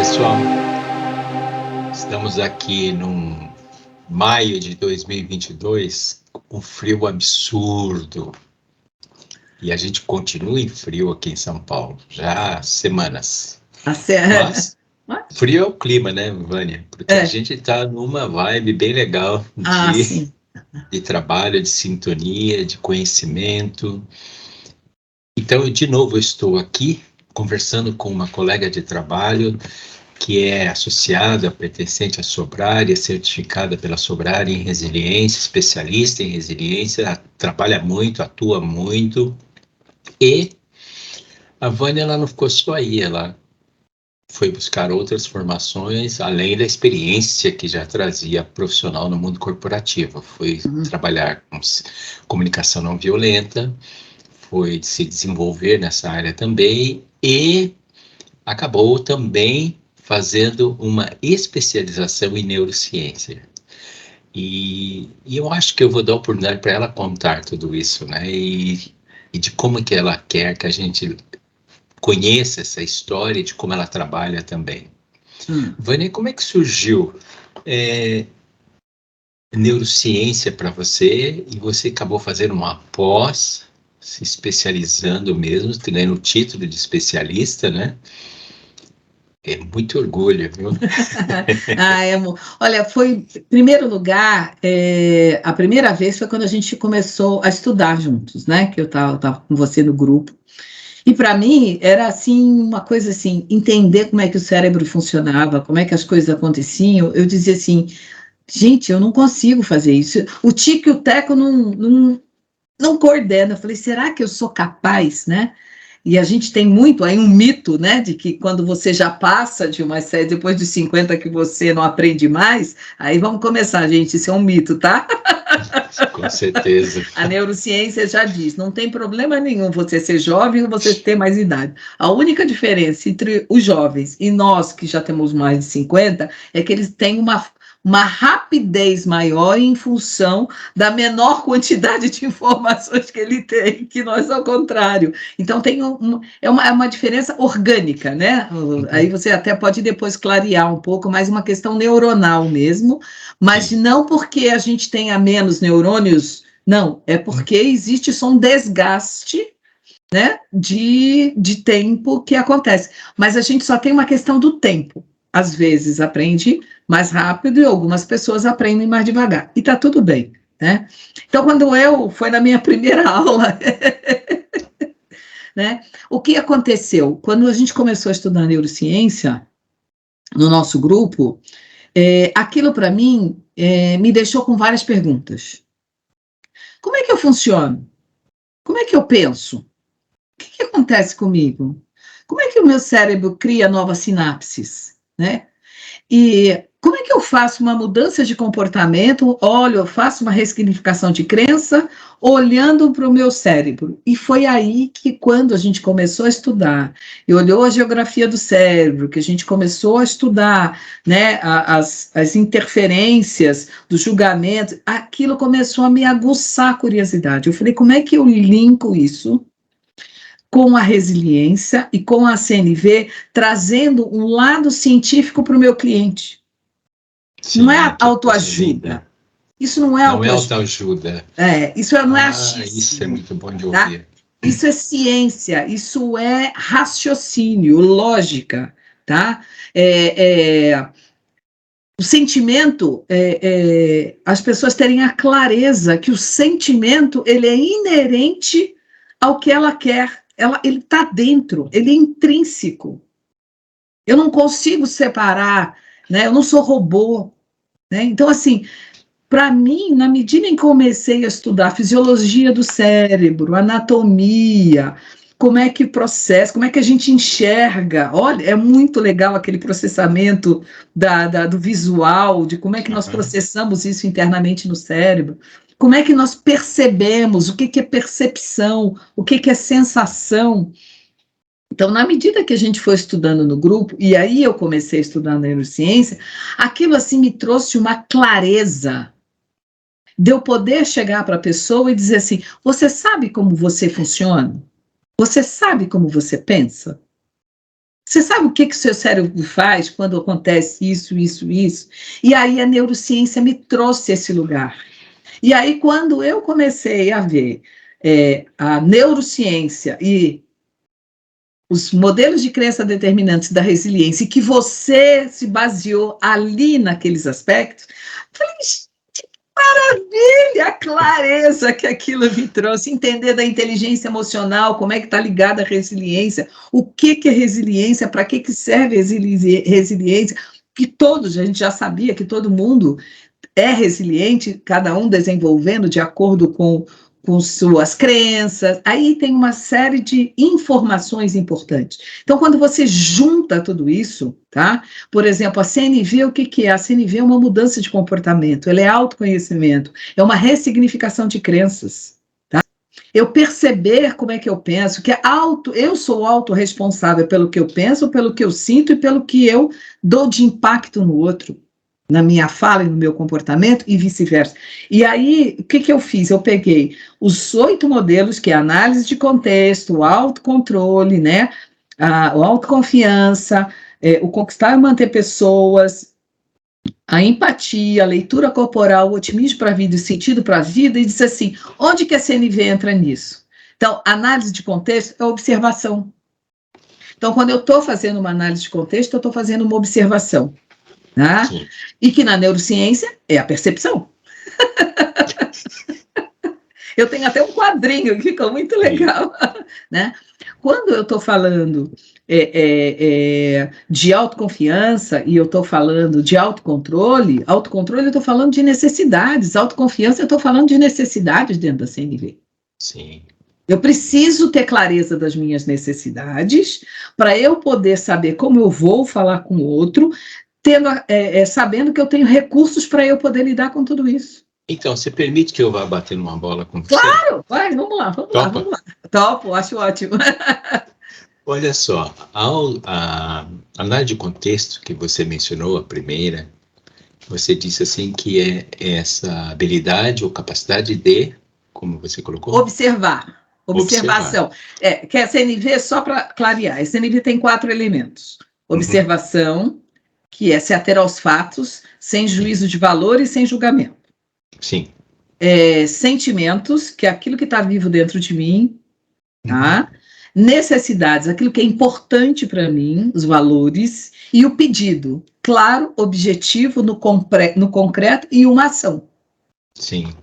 pessoal, estamos aqui num maio de 2022, um frio absurdo, e a gente continua em frio aqui em São Paulo, já há semanas. Mas frio é o clima, né, Vânia? Porque a gente está numa vibe bem legal de trabalho, de sintonia, de conhecimento. Então, de novo, eu estou aqui conversando com uma colega de trabalho que é associada, pertencente à Sobrare, certificada pela Sobrare em resiliência, especialista em resiliência, trabalha muito, atua muito. E a Vânia, ela não ficou só aí, ela foi buscar outras formações, além da experiência que já trazia profissional no mundo corporativo. Foi trabalhar com comunicação não violenta, foi se desenvolver nessa área também e acabou também fazendo uma especialização em neurociência. E eu acho que eu vou dar a oportunidade para ela contar tudo isso, né? E de como que ela quer que a gente conheça essa história e de como ela trabalha também. Vânia, como é que surgiu neurociência para você e você acabou fazendo uma pós, se especializando mesmo, ganhando o título de especialista, né? É muito orgulho, viu? Amor. Olha, foi, em primeiro lugar, a primeira vez foi quando a gente começou a estudar juntos, né? Que eu tava com você no grupo. E para mim era assim uma coisa assim, entender como é que o cérebro funcionava, como é que as coisas aconteciam. Eu dizia assim, gente, eu não consigo fazer isso. O tico e o teco não coordenam. Eu falei, será que eu sou capaz, né? E a gente tem muito aí um mito, né, de que quando você já passa de uma série, depois dos 50 que você não aprende mais, aí vamos começar, gente, isso é um mito, tá? Com certeza. A neurociência já diz, não tem problema nenhum você ser jovem ou você ter mais idade. A única diferença entre os jovens e nós que já temos mais de 50 é que eles têm uma rapidez maior em função da menor quantidade de informações que ele tem, que nós ao contrário. Então tem uma diferença orgânica, né? Aí você até pode depois clarear um pouco, mas uma questão neuronal mesmo, mas não porque a gente tenha menos neurônios, não, é porque existe só um desgaste, né, de tempo que acontece. Mas a gente só tem uma questão do tempo. Às vezes aprende mais rápido e algumas pessoas aprendem mais devagar. E está tudo bem, né? Então, foi na minha primeira aula, né? O que aconteceu? Quando a gente começou a estudar neurociência, no nosso grupo, aquilo para mim me deixou com várias perguntas. Como é que eu funciono? Como é que eu penso? O que acontece comigo? Como é que o meu cérebro cria novas sinapses, né? E como é que eu faço uma mudança de comportamento? Olha, eu faço uma ressignificação de crença olhando para o meu cérebro. E foi aí que, quando a gente começou a estudar, e olhou a geografia do cérebro, que a gente começou a estudar, né, as interferências, dos julgamentos, aquilo começou a me aguçar a curiosidade. Eu falei, como é que eu linko isso com a resiliência e com a CNV, trazendo um lado científico para o meu cliente? Sim, não é autoajuda. Isso não é autoajuda. Isso não é achismo. Isso é muito bom de ouvir. Tá? Isso é ciência, isso é raciocínio, lógica, tá? O sentimento, as pessoas terem a clareza que o sentimento ele é inerente ao que ela quer. Ele está dentro, ele é intrínseco. Eu não consigo separar, né? Eu não sou robô, né? Então, assim, para mim, na medida em que comecei a estudar fisiologia do cérebro, anatomia, como é que processa, como é que a gente enxerga, olha, é muito legal aquele processamento do visual, de como é que nós processamos isso internamente no cérebro. Como é que nós percebemos, o que é percepção, o que é sensação. Então, na medida que a gente foi estudando no grupo, e aí eu comecei a estudar neurociência, aquilo assim me trouxe uma clareza de eu poder chegar para a pessoa e dizer assim, você sabe como você funciona? Você sabe como você pensa? Você sabe o que o seu cérebro faz quando acontece isso, isso, isso? E aí a neurociência me trouxe esse lugar. E aí, quando eu comecei a ver a neurociência e os modelos de crença determinantes da resiliência, e que você se baseou ali naqueles aspectos, eu falei, maravilha, a clareza que aquilo me trouxe, entender da inteligência emocional, como é que está ligada a resiliência, o que é resiliência, para que serve resiliência, que todos, a gente já sabia que todo mundo é resiliente, cada um desenvolvendo de acordo com suas crenças. Aí tem uma série de informações importantes. Então, quando você junta tudo isso, tá? Por exemplo, a CNV, o que é? A CNV é uma mudança de comportamento, ela é autoconhecimento, é uma ressignificação de crenças. Tá? Eu perceber como é que eu penso, que eu sou autorresponsável pelo que eu penso, pelo que eu sinto e pelo que eu dou de impacto no outro, na minha fala e no meu comportamento, e vice-versa. E aí, o que eu fiz? Eu peguei os 8 modelos, que é a análise de contexto, o autocontrole, né? A autoconfiança, o conquistar e manter pessoas, a empatia, a leitura corporal, o otimismo para a vida e o sentido para a vida, e disse assim, onde que a CNV entra nisso? Então, análise de contexto é observação. Então, quando eu estou fazendo uma análise de contexto, eu estou fazendo uma observação. Né? E que na neurociência é a percepção. Eu tenho até um quadrinho que ficou muito legal. Né? Quando eu estou falando de autoconfiança e eu estou falando de autocontrole eu estou falando de necessidades, autoconfiança eu estou falando de necessidades dentro da CNV. Sim. Eu preciso ter clareza das minhas necessidades para eu poder saber como eu vou falar com o outro, sabendo que eu tenho recursos para eu poder lidar com tudo isso. Então, você permite que eu vá bater numa bola com você? Claro! Vai, vamos lá. Topo, acho ótimo. Olha só, a análise de contexto que você mencionou, a primeira, você disse assim que é essa habilidade ou capacidade de, como você colocou? Observação. Que a CNV, só para clarear, a CNV tem 4 elementos. Observação, que é se ater aos fatos, sem juízo de valor e sem julgamento. Sim. Sentimentos, que é aquilo que está vivo dentro de mim. Tá? Necessidades, aquilo que é importante para mim, os valores. E o pedido, claro, objetivo, no concreto e uma ação. Sim.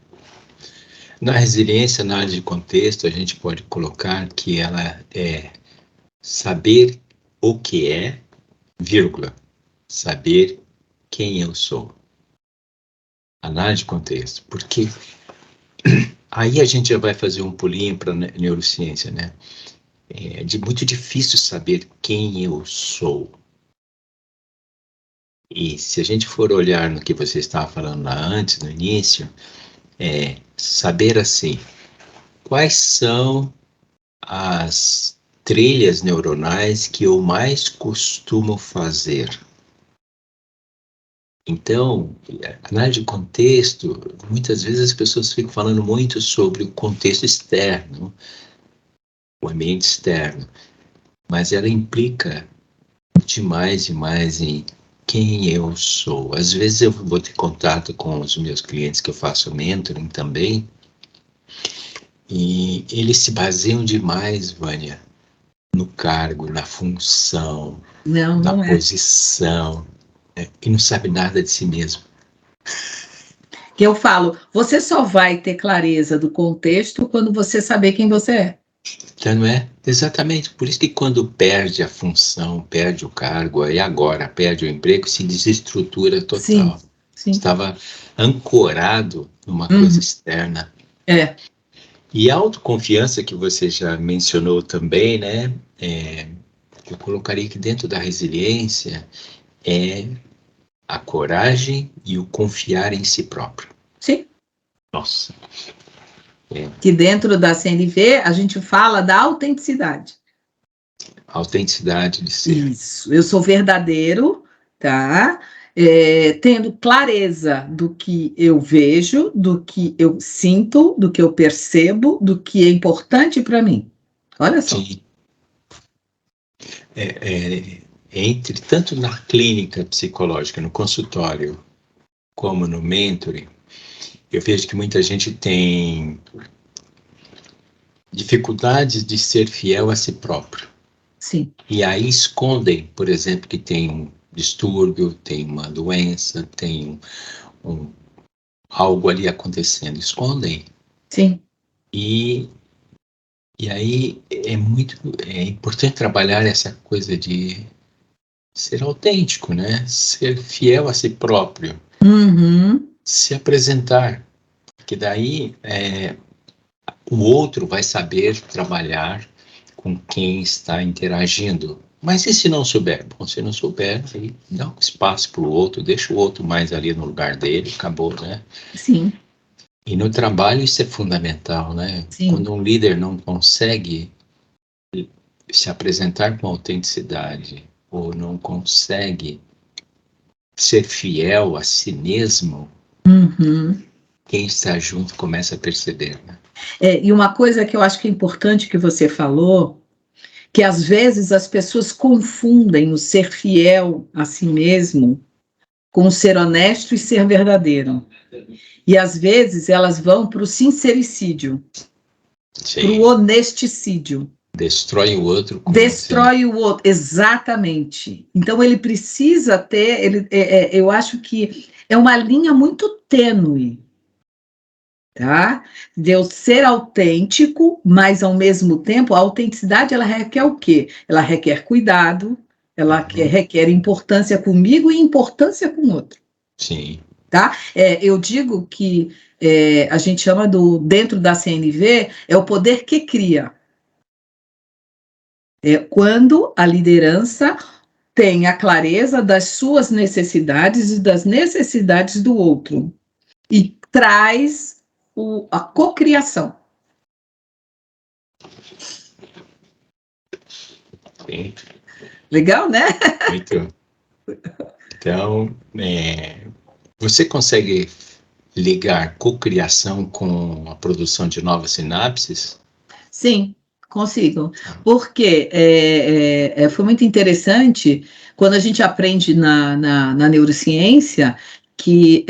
Na resiliência, análise de contexto, a gente pode colocar que ela é saber o que é, vírgula, saber quem eu sou. Análise de contexto, porque aí a gente já vai fazer um pulinho para a neurociência, né? É muito difícil saber quem eu sou. E se a gente for olhar no que você estava falando lá antes, no início, saber assim, quais são as trilhas neuronais que eu mais costumo fazer. Então, análise de contexto, muitas vezes as pessoas ficam falando muito sobre o contexto externo, o ambiente externo, mas ela implica demais em quem eu sou. Às vezes eu vou ter contato com os meus clientes que eu faço mentoring também, e eles se baseiam demais, Vânia, no cargo, na função, na posição, e não sabe nada de si mesmo. Que eu falo, você só vai ter clareza do contexto quando você saber quem você é. Já não é? Exatamente. Por isso que quando perde a função, perde o cargo, aí agora perde o emprego, se desestrutura total. Sim. Estava ancorado numa coisa externa. E a autoconfiança que você já mencionou também, né? Eu colocaria que dentro da resiliência é a coragem e o confiar em si próprio. Sim. Nossa. Que dentro da CNV a gente fala da autenticidade. Autenticidade de ser. Isso. Eu sou verdadeiro, tá? Tendo clareza do que eu vejo, do que eu sinto, do que eu percebo, do que é importante para mim. Olha só. Sim. entre tanto na clínica psicológica, no consultório, como no mentoring, eu vejo que muita gente tem dificuldades de ser fiel a si próprio. Sim. E aí escondem, por exemplo, que tem um distúrbio, tem uma doença, tem algo ali acontecendo. Escondem. Sim. E aí é importante trabalhar essa coisa de ser autêntico, né? Ser fiel a si próprio. Uhum. Se apresentar. Porque daí o outro vai saber trabalhar com quem está interagindo. Mas e se não souber? Bom, se não souber, aí dá um espaço para o outro, deixa o outro mais ali no lugar dele, acabou, né? Sim. E no trabalho isso é fundamental, né? Sim. Quando um líder não consegue se apresentar com autenticidade ou não consegue ser fiel a si mesmo, Uhum. quem está junto começa a perceber, né? E uma coisa que eu acho que é importante que você falou, que às vezes as pessoas confundem o ser fiel a si mesmo com ser honesto e ser verdadeiro. E às vezes elas vão para o sincericídio, para o Sim. honesticídio. Destrói o outro com Destrói o outro, exatamente. Então ele precisa ter, eu acho que é uma linha muito tênue, tá? De eu ser autêntico, mas ao mesmo tempo a autenticidade ela requer o quê? Ela requer cuidado, ela requer importância comigo e importância com o outro. Sim. Tá? Eu digo que a gente chama dentro da CNV, é o poder que cria. Quando a liderança tem a clareza das suas necessidades e das necessidades do outro e traz a cocriação. Sim. Legal, né? Muito. Então, você consegue ligar cocriação com a produção de novas sinapses? Sim, consigo. Porque foi muito interessante quando a gente aprende na neurociência que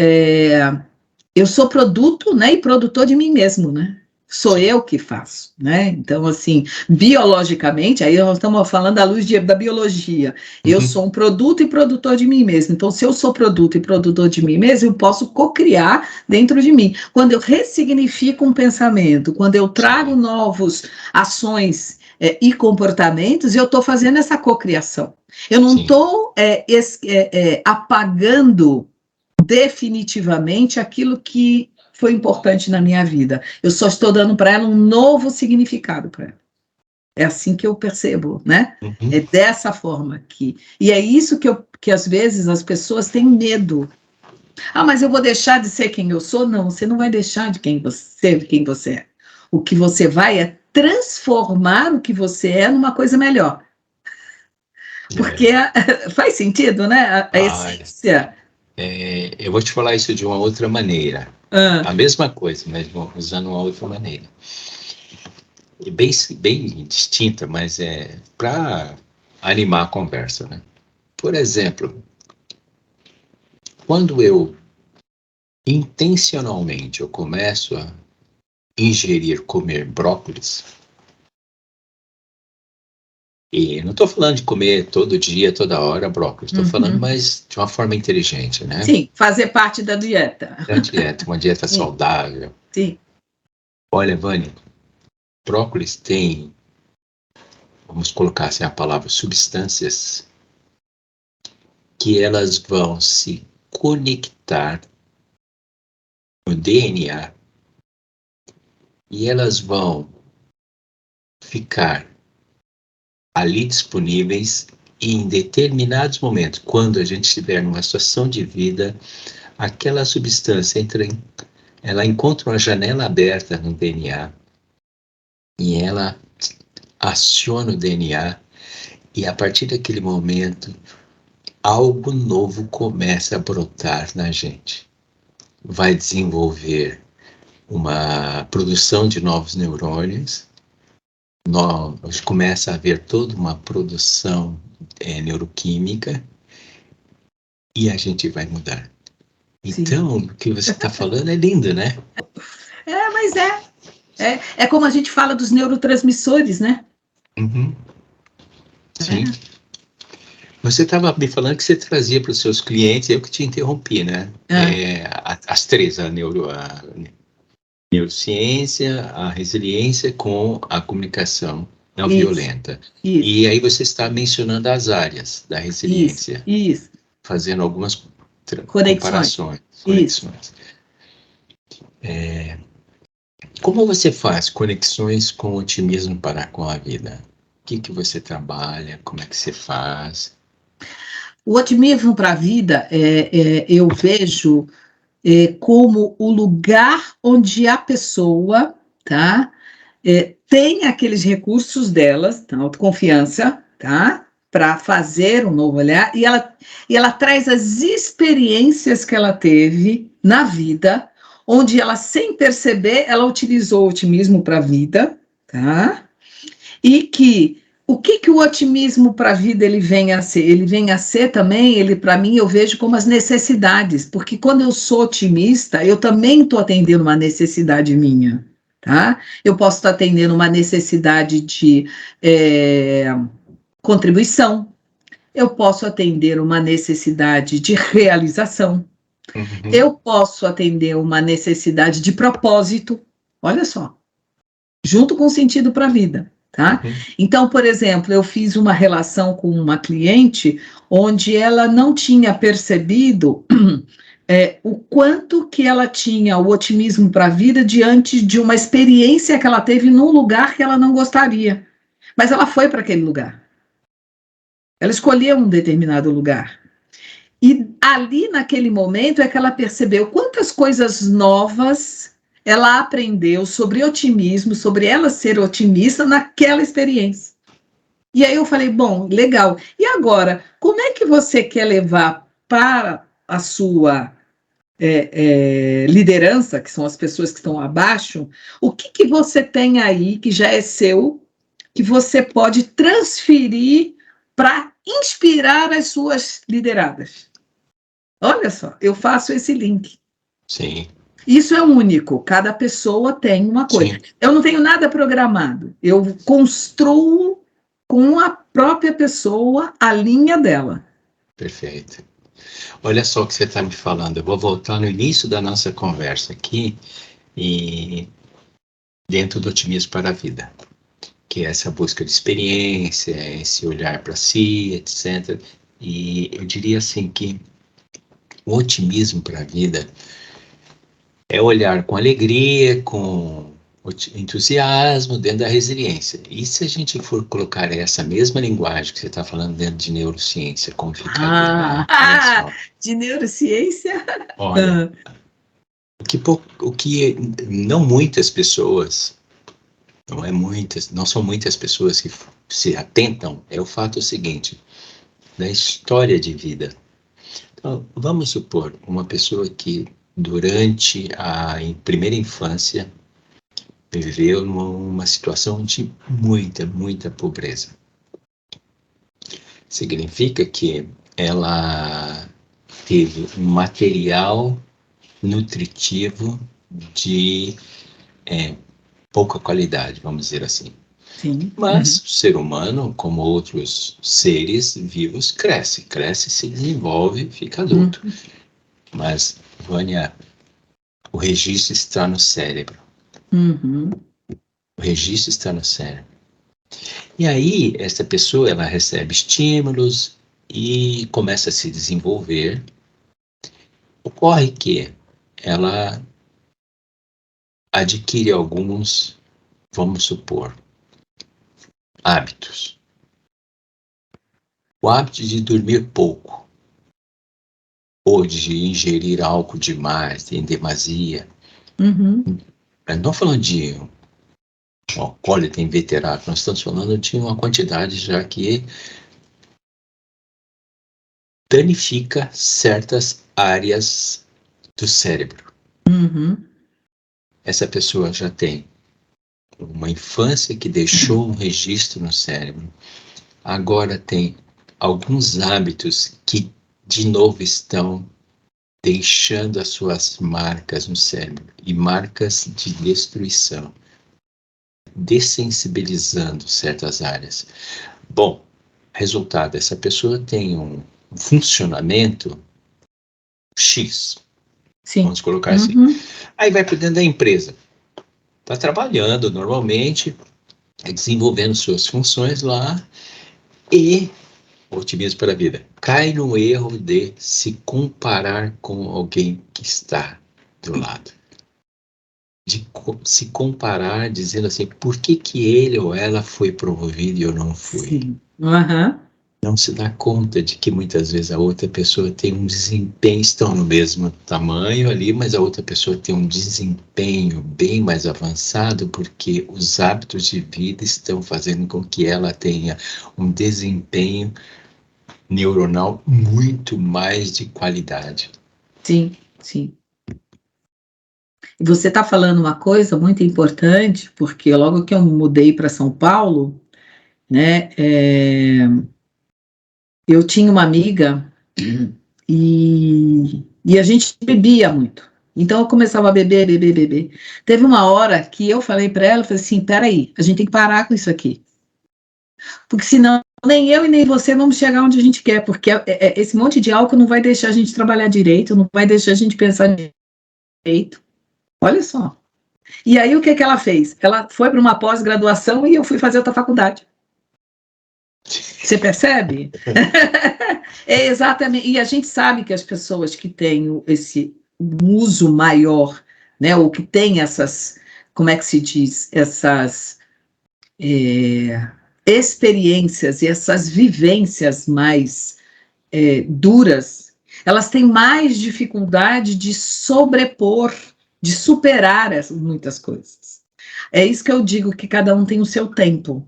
eu sou produto, né, e produtor de mim mesmo, né? Sou Sim. eu que faço, né? Então, assim, biologicamente, aí nós estamos falando à luz da biologia. Eu sou um produto e produtor de mim mesmo. Então, se eu sou produto e produtor de mim mesmo, eu posso cocriar dentro de mim. Quando eu ressignifico um pensamento, quando eu trago novas ações e comportamentos, eu estou fazendo essa cocriação. Eu não estou apagando definitivamente aquilo que foi importante na minha vida. Eu só estou dando para ela um novo significado para ela. É assim que eu percebo, né? É dessa forma aqui. E é isso que às vezes as pessoas têm medo. Ah, mas eu vou deixar de ser quem eu sou? Não, você não vai deixar de quem você é. O que você vai é transformar o que você é numa coisa melhor. Porque faz sentido, né? A essência. Eu vou te falar isso de uma outra maneira. A mesma coisa, mas usando uma outra maneira. Bem, bem distinta, mas para animar a conversa, né? Por exemplo, quando eu intencionalmente eu começo a comer brócolis, e não estou falando de comer todo dia, toda hora brócolis, estou falando mais de uma forma inteligente, né? Sim, fazer parte da dieta. Da dieta, uma dieta saudável. Sim. Olha, Vânia, brócolis tem, vamos colocar assim a palavra, substâncias que elas vão se conectar no DNA e elas vão ficar ali disponíveis e em determinados momentos, quando a gente estiver numa situação de vida, aquela substância ela encontra uma janela aberta no DNA e ela aciona o DNA e a partir daquele momento algo novo começa a brotar na gente. Vai desenvolver uma produção de novos neurônios nós começa a haver toda uma produção neuroquímica e a gente vai mudar. Então, o que você está falando é lindo, né? Mas é como a gente fala dos neurotransmissores, né? Uhum. Sim. Você estava me falando que você trazia para os seus clientes, eu que te interrompi, né? As três, a neurociência, a resiliência com a comunicação não violenta. Isso. E aí você está mencionando as áreas da resiliência. Isso. Fazendo algumas Conexões. Conexões. Como você faz conexões com otimismo para com a vida? O que você trabalha? Como é que você faz? O otimismo para a vida, eu vejo como o lugar onde a pessoa, tá, tem aqueles recursos delas, tá, autoconfiança, tá, para fazer um novo olhar, e ela traz as experiências que ela teve na vida, onde ela, sem perceber, ela utilizou o otimismo para a vida, tá, e que o que o otimismo para a vida ele vem a ser? Ele vem a ser também, ele para mim eu vejo como as necessidades, porque quando eu sou otimista, eu também estou atendendo uma necessidade minha, tá? Eu posso estar atendendo uma necessidade de contribuição, eu posso atender uma necessidade de realização, eu posso atender uma necessidade de propósito, olha só, junto com o sentido para a vida. Tá? Então, por exemplo, eu fiz uma relação com uma cliente onde ela não tinha percebido o quanto que ela tinha o otimismo para a vida diante de uma experiência que ela teve num lugar que ela não gostaria. Mas ela foi para aquele lugar. Ela escolheu um determinado lugar. E ali, naquele momento, é que ela percebeu quantas coisas novas ela aprendeu sobre otimismo, sobre ela ser otimista naquela experiência. E aí eu falei, bom, legal. E agora, como é que você quer levar para a sua liderança, que são as pessoas que estão abaixo, o que você tem aí que já é seu, que você pode transferir para inspirar as suas lideradas? Olha só, eu faço esse link. Sim. Isso é único, cada pessoa tem uma coisa. Sim. Eu não tenho nada programado, eu construo com a própria pessoa a linha dela. Perfeito. Olha só o que você está me falando, eu vou voltar no início da nossa conversa aqui, e dentro do otimismo para a vida, que é essa busca de experiência, esse olhar para si, etc. E eu diria assim que o otimismo para a vida é olhar com alegria, com entusiasmo dentro da resiliência. E se a gente for colocar essa mesma linguagem que você está falando dentro de neurociência, como ficaria? Olha só. De neurociência? Olha, o que não muitas pessoas, não são muitas pessoas que se atentam, é o fato seguinte, da história de vida. Então, vamos supor, uma pessoa que durante a primeira infância viveu numa situação de muita pobreza. Significa que ela teve um material nutritivo de pouca qualidade, vamos dizer assim. Sim. Mas o ser humano, como outros seres vivos, cresce, se desenvolve, fica adulto. Mas, Vânia, o registro está no cérebro. O registro está no cérebro. E aí, essa pessoa, ela recebe estímulos e começa a se desenvolver. Ocorre que ela adquire alguns, vamos supor, hábitos. O hábito de dormir pouco, ou de ingerir álcool demais, em demasia. Não falando de alcoólatra inveterado, nós estamos falando de uma quantidade já que danifica certas áreas do cérebro. Essa pessoa já tem uma infância que deixou um registro no cérebro, agora tem alguns hábitos que, de novo, estão deixando as suas marcas no cérebro, e marcas de destruição, dessensibilizando certas áreas. Bom, resultado, essa pessoa tem um funcionamento X, Sim. vamos colocar assim. Aí vai para dentro da empresa, está trabalhando normalmente, desenvolvendo suas funções lá, e otimismo para a vida, cai no erro de se comparar com alguém que está do lado. De se comparar, dizendo assim, por que ele ou ela foi promovido e eu não fui? Sim. Uhum. Não se dá conta de que muitas vezes a outra pessoa tem um desempenho, estão no mesmo tamanho ali, mas a outra pessoa tem um desempenho bem mais avançado, porque os hábitos de vida estão fazendo com que ela tenha um desempenho neuronal muito mais de qualidade. Sim, sim. E você está falando uma coisa muito importante, porque logo que eu mudei para São Paulo, né, eu tinha uma amiga e a gente bebia muito. Então eu começava a beber, beber, beber. Teve uma hora que eu falei para ela, falei assim, peraí, a gente tem que parar com isso aqui. Porque senão nem eu e nem você vamos chegar onde a gente quer, porque esse monte de álcool não vai deixar a gente trabalhar direito, não vai deixar a gente pensar direito. Olha só. E aí o que ela fez? Ela foi para uma pós-graduação e eu fui fazer outra faculdade. Você percebe? É exatamente. E a gente sabe que as pessoas que têm esse uso maior, né, ou que têm essas, como é que se diz, essas experiências e essas vivências mais duras, elas têm mais dificuldade de sobrepor, de superar muitas coisas. É isso que eu digo, que cada um tem o seu tempo.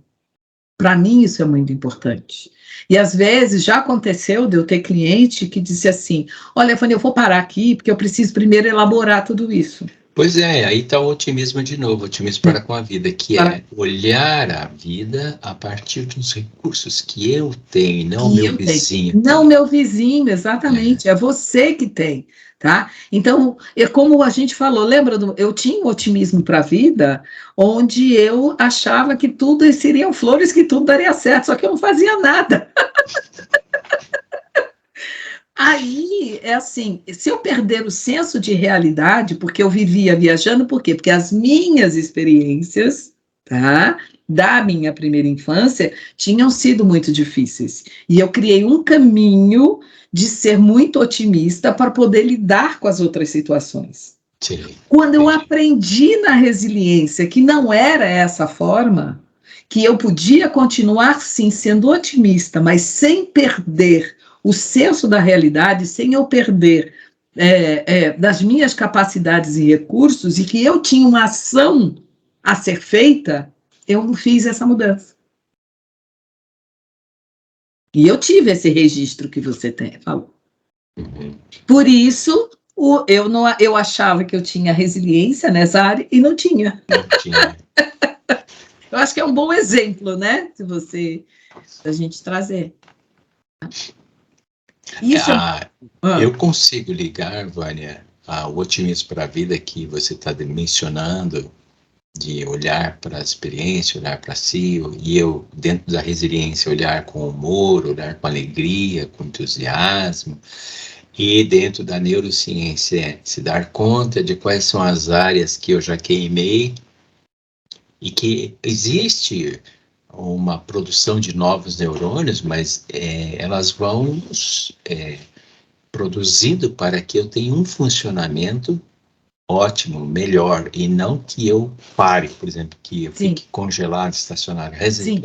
Para mim, isso é muito importante. E às vezes já aconteceu de eu ter cliente que disse assim: olha, Fanny, eu vou parar aqui porque eu preciso primeiro elaborar tudo isso. Pois é, aí está o otimismo de novo, otimismo para com a vida, que é olhar a vida a partir dos recursos que eu tenho, não o Que meu eu tenho. vizinho Não tem. meu vizinho, exatamente. É você que tem, tá? Então, como a gente falou, lembra eu tinha um otimismo para a vida, onde eu achava que tudo seriam flores, que tudo daria certo, só que eu não fazia nada. Aí, é assim, se eu perder o senso de realidade, porque eu vivia viajando, por quê? Porque as minhas experiências, tá, da minha primeira infância, tinham sido muito difíceis. E eu criei um caminho de ser muito otimista para poder lidar com as outras situações. Sim. Quando eu aprendi na resiliência que não era essa forma, que eu podia continuar, sim, sendo otimista, mas sem perder o senso da realidade, sem eu perder das minhas capacidades e recursos, e que eu tinha uma ação a ser feita, eu fiz essa mudança. E eu tive esse registro que você falou. Uhum. Por isso, eu achava que eu tinha resiliência nessa área e não tinha. Não tinha. Eu acho que é um bom exemplo, né? Se a gente trazer. Isso eu consigo ligar, Vânia, o otimismo para a vida que você está mencionando, de olhar para a experiência, olhar para si, e eu, dentro da resiliência, olhar com humor, olhar com alegria, com entusiasmo, e dentro da neurociência, se dar conta de quais são as áreas que eu já queimei e que existe uma produção de novos neurônios, mas elas vão produzindo para que eu tenha um funcionamento ótimo, melhor, e não que eu pare, por exemplo, que eu fique congelado, estacionário.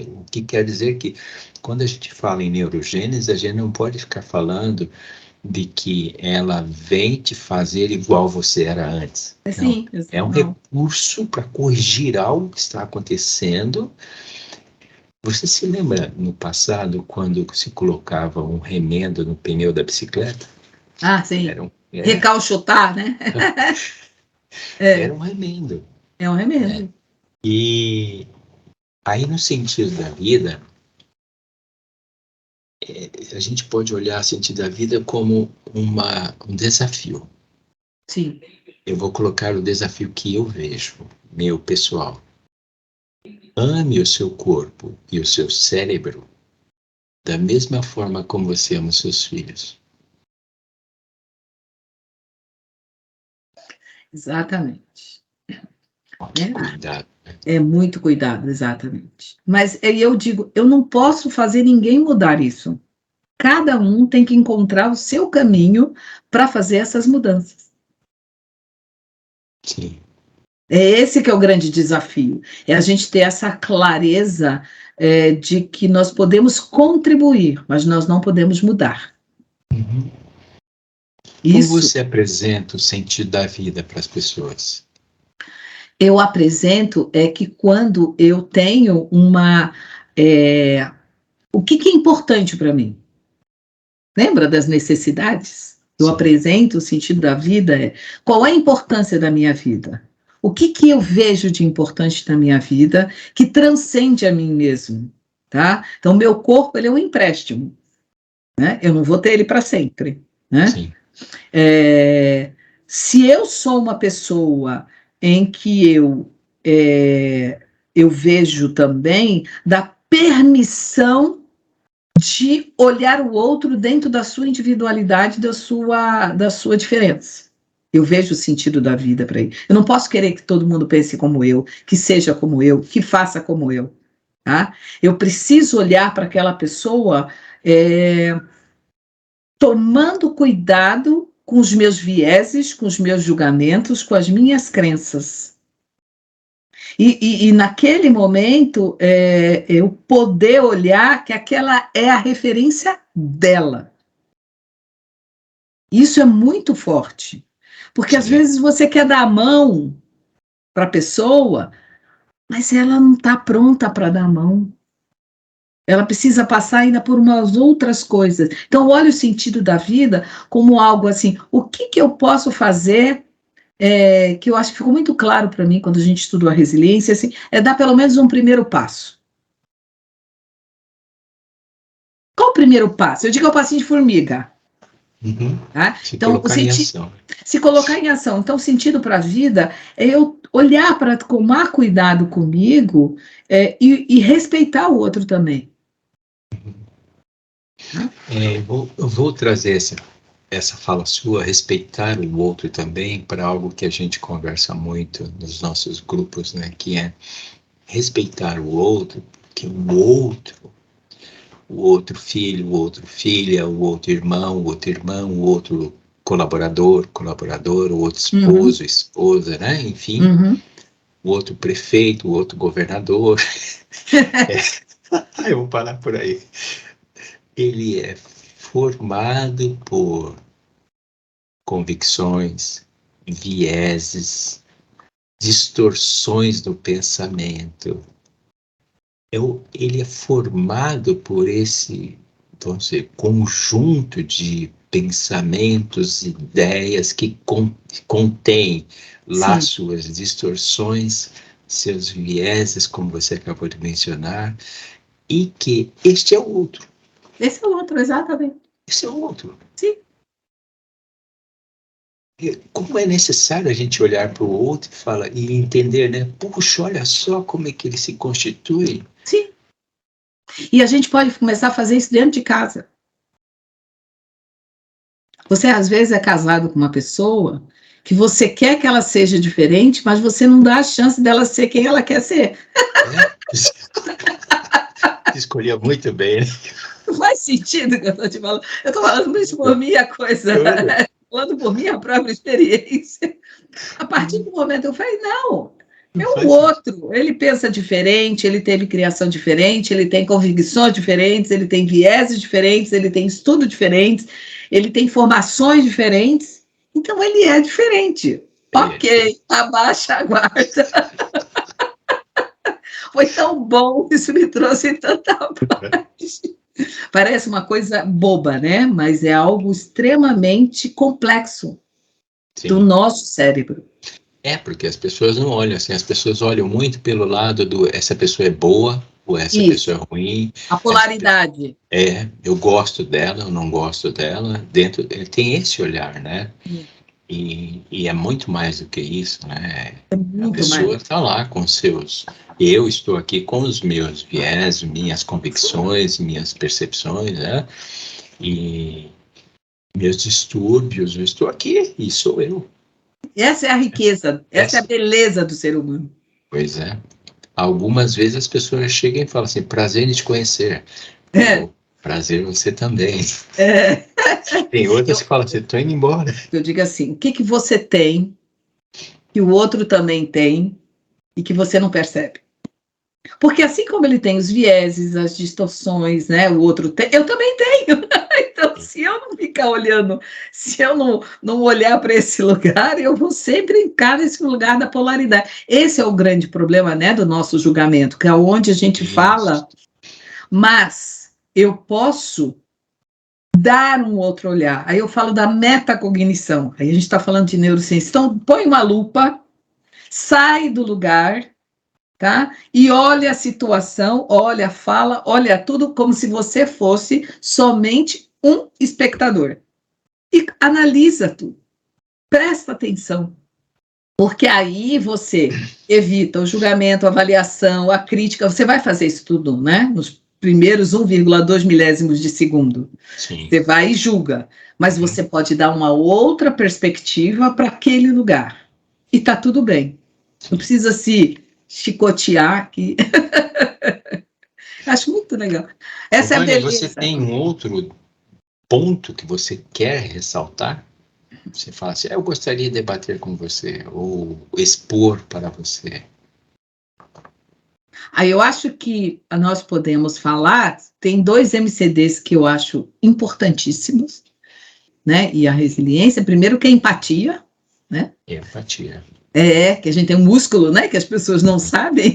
O que quer dizer que, quando a gente fala em neurogênese, a gente não pode ficar falando de que ela vem te fazer igual você era antes. Sim, não, é um recurso para corrigir algo que está acontecendo. Você se lembra, no passado, quando se colocava um remendo no pneu da bicicleta? Ah, sim. Recalchutar, né? Era um remendo. É um remendo. E aí, no sentido da vida, a gente pode olhar o sentido da vida como um desafio. Sim. Eu vou colocar o desafio que eu vejo, meu pessoal. Ame o seu corpo e o seu cérebro da mesma forma como você ama os seus filhos. Exatamente. Que cuidado. É muito cuidado, exatamente. Mas eu digo, eu não posso fazer ninguém mudar isso. Cada um tem que encontrar o seu caminho para fazer essas mudanças. Sim. É esse que é o grande desafio, é a gente ter essa clareza de que nós podemos contribuir, mas nós não podemos mudar. Uhum. Como Isso você apresenta o sentido da vida para as pessoas? eu apresento que quando eu tenho uma... o que é importante para mim? Lembra das necessidades? Eu Sim. apresento o sentido da vida, qual é a importância da minha vida? O que eu vejo de importante na minha vida que transcende a mim mesmo, tá? Então, meu corpo, ele é um empréstimo, né? Eu não vou ter ele para sempre, né? Sim. Se eu sou uma pessoa em que eu vejo também da permissão de olhar o outro dentro da sua individualidade, da sua diferença. Eu vejo o sentido da vida para ele. Eu não posso querer que todo mundo pense como eu, que seja como eu, que faça como eu. Tá? Eu preciso olhar para aquela pessoa tomando cuidado com os meus vieses, com os meus julgamentos, com as minhas crenças. E naquele momento, eu poder olhar que aquela é a referência dela. Isso é muito forte. Porque às vezes você quer dar a mão para a pessoa, mas ela não está pronta para dar a mão. Ela precisa passar ainda por umas outras coisas. Então, olha o sentido da vida como algo assim: o que eu posso fazer? Que eu acho que ficou muito claro para mim quando a gente estudou a resiliência, assim, é dar pelo menos um primeiro passo. Qual o primeiro passo? Eu digo ao passinho de formiga. Uhum. Tá? Se Então, colocar em ação. Se colocar em ação. Então, o sentido para a vida é eu olhar para tomar cuidado comigo e respeitar o outro também. Eu vou trazer essa fala sua, respeitar o outro também, para algo que a gente conversa muito nos nossos grupos, né? Que é respeitar o outro, que o outro filho, o outro filha, o outro irmão, o outro colaborador, o outro esposo, esposa, né? Enfim, o outro prefeito, o outro governador. Eu vou parar por aí. Ele é formado por convicções, vieses, distorções do pensamento. Ele é formado por esse, vamos dizer, conjunto de pensamentos, ideias que contém lá Sim. suas distorções, seus vieses, como você acabou de mencionar, e que este é o outro. Esse é o outro, exatamente. Esse é o outro. Sim. Como é necessário a gente olhar para o outro e entender, né? Puxa, olha só como é que ele se constitui. Sim. E a gente pode começar a fazer isso dentro de casa. Você, às vezes, é casado com uma pessoa que você quer que ela seja diferente, mas você não dá a chance dela ser quem ela quer ser. Escolhia muito bem, né? Não faz sentido o que eu estou te falando. Eu estou falando isso por minha coisa, falando por minha própria experiência. A partir do momento eu falei, não, é o outro. Ele pensa diferente, ele teve criação diferente, ele tem convicções diferentes, ele tem vieses diferentes, ele tem estudo diferentes, ele tem formações diferentes. Então ele é diferente. Ok, abaixa a guarda. Foi tão bom, isso me trouxe tanta paz. Parece uma coisa boba, né? Mas é algo extremamente complexo do nosso cérebro. Porque as pessoas não olham assim, as pessoas olham muito pelo lado do essa pessoa é boa ou essa pessoa Isso, é ruim, a essa polaridade. eu gosto dela, eu não gosto dela, dentro tem esse olhar, né? E é muito mais do que isso, né? É A muito pessoa mais. está lá com seus. Eu estou aqui com os meus viés, minhas convicções, minhas percepções, né? E meus distúrbios, eu estou aqui e sou eu. Essa é a riqueza, essa é a Essa, beleza do ser humano. pois é. Algumas vezes as pessoas chegam e falam assim: prazer em te conhecer. É, Prazer você também. é, Tem outras eu, que falam assim: tô indo embora. eu digo assim: o que, que você tem, que o outro também tem, e que você não percebe? Porque assim como ele tem os vieses, as distorções, né? O outro tem, eu também tenho. Então, se eu não ficar olhando, se eu não olhar para esse lugar, eu vou sempre entrar nesse lugar da polaridade. Esse é o grande problema, né, do nosso julgamento, que é onde a gente Isso. fala, mas eu posso dar um outro olhar. Aí eu falo da metacognição. Aí a gente está falando de neurociência. Então, põe uma lupa, sai do lugar, tá? E olha a situação, olha a fala, olha tudo como se você fosse somente um espectador. E analisa tudo, presta atenção, porque aí você evita o julgamento, a avaliação, a crítica, você vai fazer isso tudo, né? Nos primeiros 1,2 milésimos de segundo. Sim. Você vai e julga, mas você pode dar uma outra perspectiva para aquele lugar. E tá tudo bem. Não Sim. precisa se chicotear, que acho muito legal. Ô, Essa é a Vânia, você beleza. tem um outro ponto que você quer ressaltar? Você fala assim: eu gostaria de debater com você, ou expor para você. Aí eu acho que nós podemos falar, tem dois MCDs que eu acho importantíssimos, né? E a resiliência, primeiro que é a empatia, né? Empatia. Que a gente tem um músculo, né? Que as pessoas não sabem,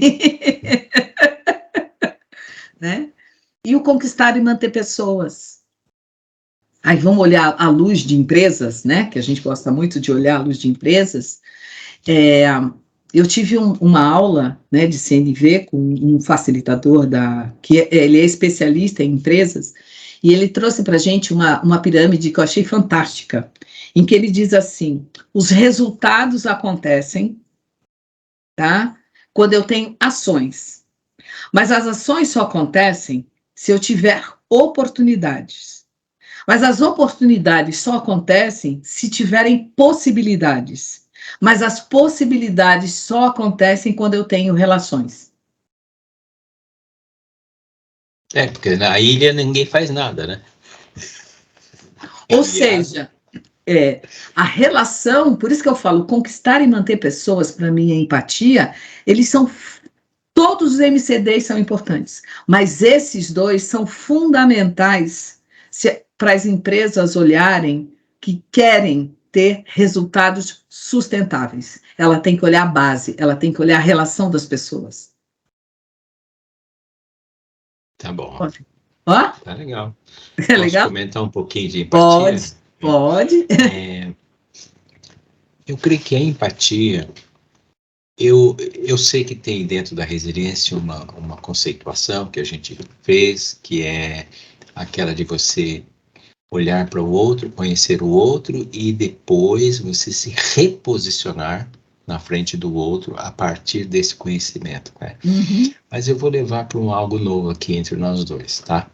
né? E o conquistar e manter pessoas. Aí vamos olhar a luz de empresas, né? Que a gente gosta muito de olhar a luz de empresas. É, eu tive uma aula, né, de CNV com um facilitador ele é especialista em empresas e ele trouxe para a gente uma pirâmide que eu achei fantástica, em que ele diz assim: os resultados acontecem, tá? Quando eu tenho ações, mas as ações só acontecem se eu tiver oportunidades. Mas as oportunidades só acontecem se tiverem possibilidades. Mas as possibilidades só acontecem quando eu tenho relações. Porque na ilha ninguém faz nada, né? Ou Ilhado. seja, a relação, por isso que eu falo, conquistar e manter pessoas, para mim, é empatia, eles são. Todos os MCDs são importantes, mas esses dois são fundamentais para as empresas olharem que querem ter resultados sustentáveis. Ela tem que olhar a base, ela tem que olhar a relação das pessoas. Tá bom. Ó, ó, Tá legal. é Posso legal? comentar um pouquinho de empatia? Pode, pode. Eu creio que a empatia, eu sei que tem dentro da resiliência uma conceituação que a gente fez, que é aquela de você olhar para o outro, conhecer o outro e depois você se reposicionar na frente do outro a partir desse conhecimento, né? Uhum. Mas eu vou levar para algo novo aqui entre nós dois, tá?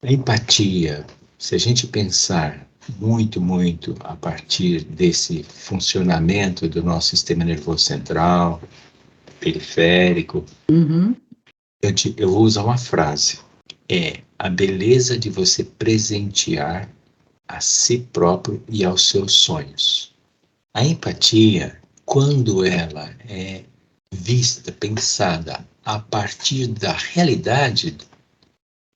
A empatia, se a gente pensar muito, muito a partir desse funcionamento do nosso sistema nervoso central, periférico, Uhum. eu vou usar uma frase. É a beleza de você presentear a si próprio e aos seus sonhos. A empatia, quando ela é vista, pensada a partir da realidade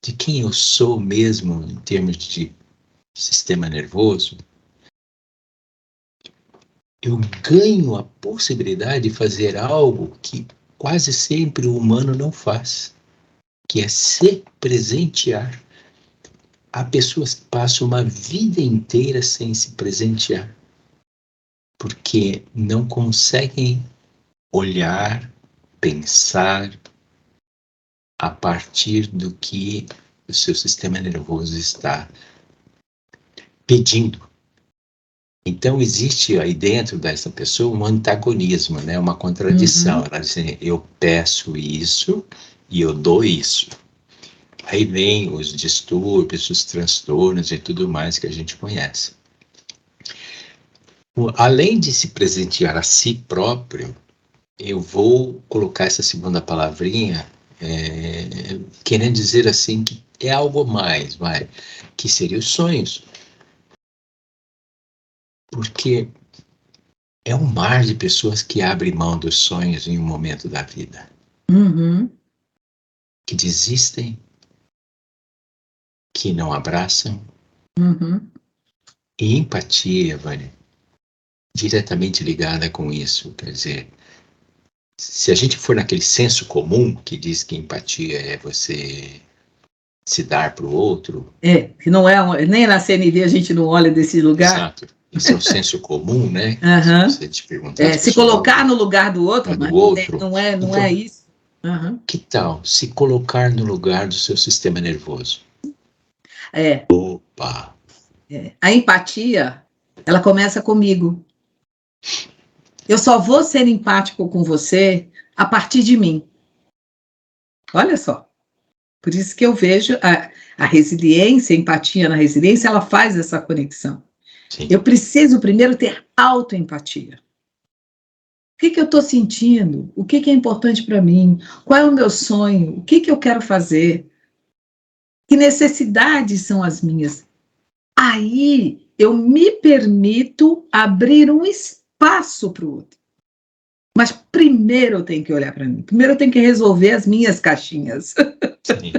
de quem eu sou mesmo em termos de sistema nervoso, eu ganho a possibilidade de fazer algo que quase sempre o humano não faz, que é se presentear. Há pessoas que passam uma vida inteira sem se presentear, porque não conseguem olhar, pensar a partir do que o seu sistema nervoso está pedindo. Então, existe aí dentro dessa pessoa um antagonismo, né? Uma contradição. Ela diz assim, eu peço isso e eu dou isso. Aí vem os distúrbios, os transtornos e tudo mais que a gente conhece. Além de se presentear a si próprio, eu vou colocar essa segunda palavrinha, querendo dizer assim que é algo mais, que seria os sonhos. Porque é um mar de pessoas que abrem mão dos sonhos em um momento da vida. Que desistem, que não abraçam. E empatia, Vânia, diretamente ligada com isso. Quer dizer, se a gente for naquele senso comum que diz que empatia é você se dar para o outro. Que não é, nem na CNV a gente não olha desse lugar. Exato. Esse é o senso comum, né? Se você te perguntar, se colocar no lugar do outro, mas não é então, isso. Que tal se colocar no lugar do seu sistema nervoso? Opa! A empatia, ela começa comigo. Eu só vou ser empático com você a partir de mim. Olha só. Por isso que eu vejo a resiliência, a empatia na resiliência, ela faz essa conexão. Sim. Eu preciso primeiro ter autoempatia. O que eu estou sentindo? O que é importante para mim? Qual é o meu sonho? O que eu quero fazer? Que necessidades são as minhas? Aí eu me permito abrir um espaço para o outro. Mas primeiro eu tenho que olhar para mim. Primeiro eu tenho que resolver as minhas caixinhas. Sim.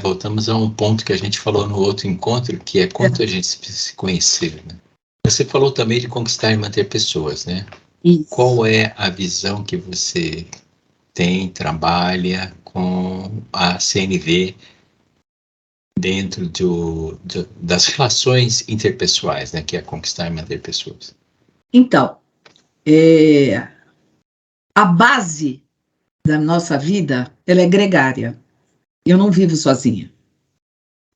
Voltamos a um ponto que a gente falou no outro encontro, que é quanto a gente se conhecer. Né? Você falou também de conquistar e manter pessoas, né? Isso. Qual é a visão que você tem, trabalha com a CNV dentro das relações interpessoais, né? Que é conquistar e manter pessoas? Então, a base da nossa vida, ela é gregária. Eu não vivo sozinha.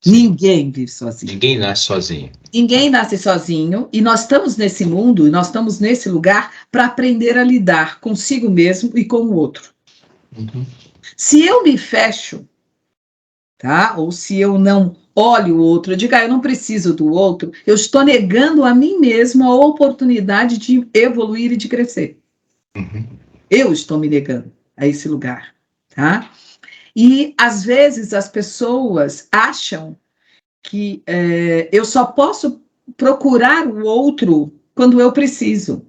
Sim. Ninguém vive sozinho. Ninguém nasce sozinho. Ninguém nasce sozinho, e nós estamos nesse mundo, e nós estamos nesse lugar para aprender a lidar consigo mesmo e com o outro. Se eu me fecho, tá? Ou se eu não olho o outro, eu digo, eu não preciso do outro, eu estou negando a mim mesmo a oportunidade de evoluir e de crescer. Eu estou me negando a esse lugar, tá? E, às vezes, as pessoas acham que eu só posso procurar o outro quando eu preciso.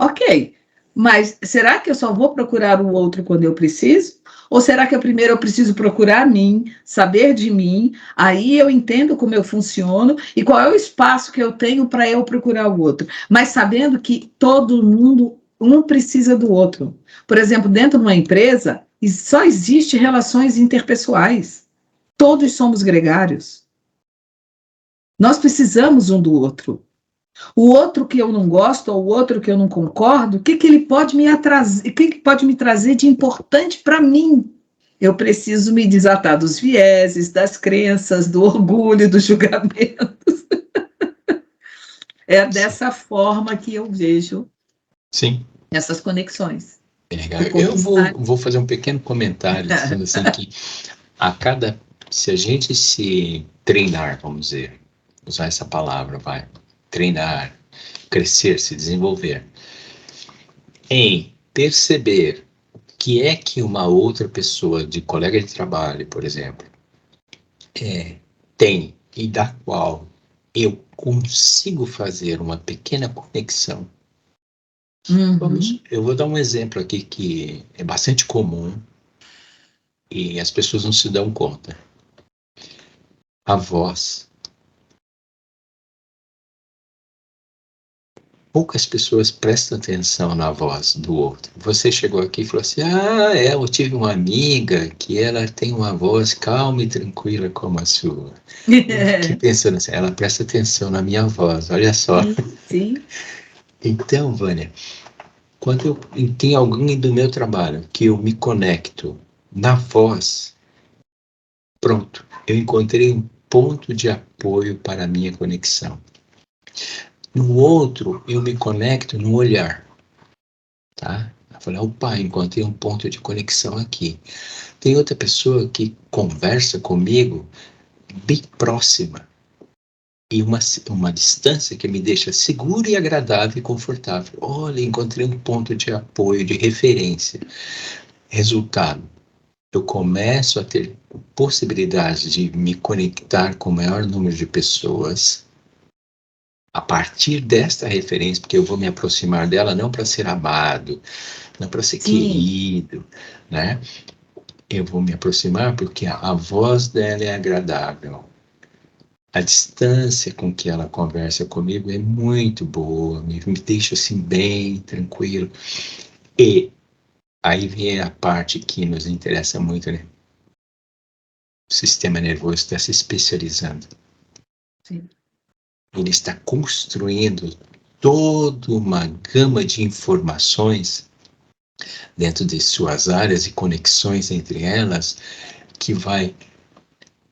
Ok, mas será que eu só vou procurar o outro quando eu preciso? Ou será que primeiro eu preciso procurar mim, saber de mim, aí eu entendo como eu funciono e qual é o espaço que eu tenho para eu procurar o outro, mas sabendo que todo mundo, um precisa do outro. Por exemplo, dentro de uma empresa, só existe relações interpessoais. Todos somos gregários. Nós precisamos um do outro. O outro que eu não gosto, ou o outro que eu não concordo, o que ele pode me trazer, o que pode me trazer de importante para mim? Eu preciso me desatar dos vieses, das crenças, do orgulho, dos julgamentos. É dessa forma que eu vejo essas conexões. Eu vou fazer um pequeno comentário, dizendo assim que se a gente se treinar, vamos dizer, usar essa palavra, treinar, crescer, se desenvolver, em perceber o que é que uma outra pessoa, de colega de trabalho, por exemplo, tem e da qual eu consigo fazer uma pequena conexão. Eu vou dar um exemplo aqui que é bastante comum e as pessoas não se dão conta. A voz. poucas pessoas prestam atenção na voz do outro. Você chegou aqui e falou assim, eu tive uma amiga que ela tem uma voz calma e tranquila como a sua. Eu fiquei pensando assim, ela presta atenção na minha voz, olha só. Sim. Então, Vânia, quando tem alguém do meu trabalho que eu me conecto na voz, pronto, eu encontrei um ponto de apoio para a minha conexão. No outro, eu me conecto no olhar, tá? Eu falei, opa, encontrei um ponto de conexão aqui. Tem outra pessoa que conversa comigo bem próxima e uma distância que me deixa seguro e agradável e confortável. Olha, encontrei um ponto de apoio, de referência. Resultado, eu começo a ter possibilidade de me conectar com o maior número de pessoas a partir desta referência, porque eu vou me aproximar dela não para ser amado, não para ser querido, né? Eu vou me aproximar porque a voz dela é agradável. A distância com que ela conversa comigo é muito boa, me deixa assim bem, tranquilo. E aí vem a parte que nos interessa muito, né? O sistema nervoso está se especializando. Sim. Ele está construindo toda uma gama de informações dentro de suas áreas e conexões entre elas, que vai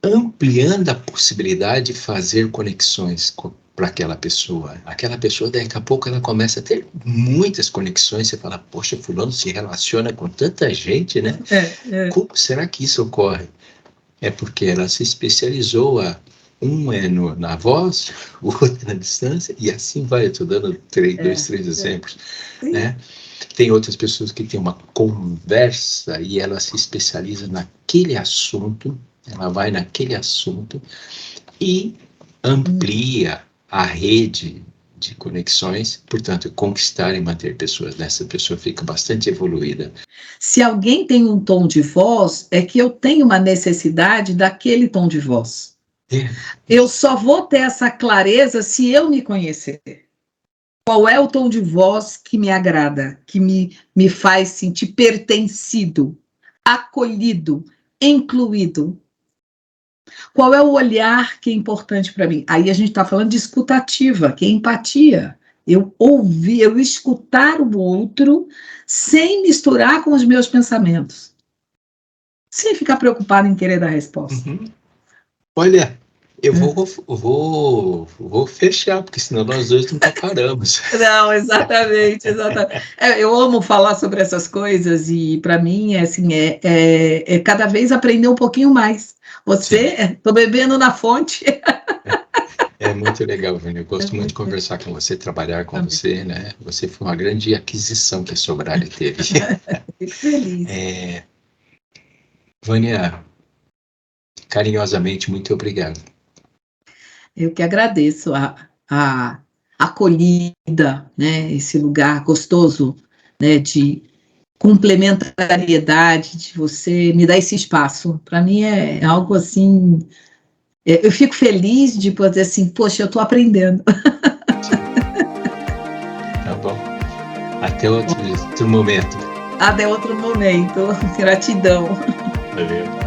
ampliando a possibilidade de fazer conexões para aquela pessoa. Aquela pessoa, daqui a pouco, ela começa a ter muitas conexões. Você fala, poxa, fulano se relaciona com tanta gente, né? Como será que isso ocorre? É porque ela se especializou um é na voz, o outro na distância, e assim vai. Eu estou dando dois, três exemplos, né? Tem outras pessoas que têm uma conversa e ela se especializa naquele assunto, ela vai naquele assunto e amplia a rede de conexões, portanto, conquistar e manter pessoas. Essa pessoa fica bastante evoluída. Se alguém tem um tom de voz, é que eu tenho uma necessidade daquele tom de voz. Eu só vou ter essa clareza se eu me conhecer. Qual é o tom de voz que me agrada, que me faz sentir pertencido, acolhido, incluído? Qual é o olhar que é importante para mim? Aí a gente está falando de escutativa, que é empatia. Eu ouvir, eu escutar o outro sem misturar com os meus pensamentos. Sem ficar preocupado em querer dar resposta. Olha, eu vou fechar, porque senão nós dois nunca paramos. Não, exatamente. Eu amo falar sobre essas coisas e para mim é cada vez aprender um pouquinho mais. Estou bebendo na fonte. É muito legal, Vânia. Eu gosto muito de conversar com você, trabalhar com você, né? Você foi uma grande aquisição que a Sobrale teve. Fico feliz. Vânia, carinhosamente, muito obrigado. Eu que agradeço a acolhida, né? Esse lugar gostoso, né? De complementariedade, de você me dar esse espaço. Para mim é algo assim. Eu fico feliz de poder assim, poxa, eu estou aprendendo. Tá bom. Até outro momento. Até outro momento. Gratidão. Valeu.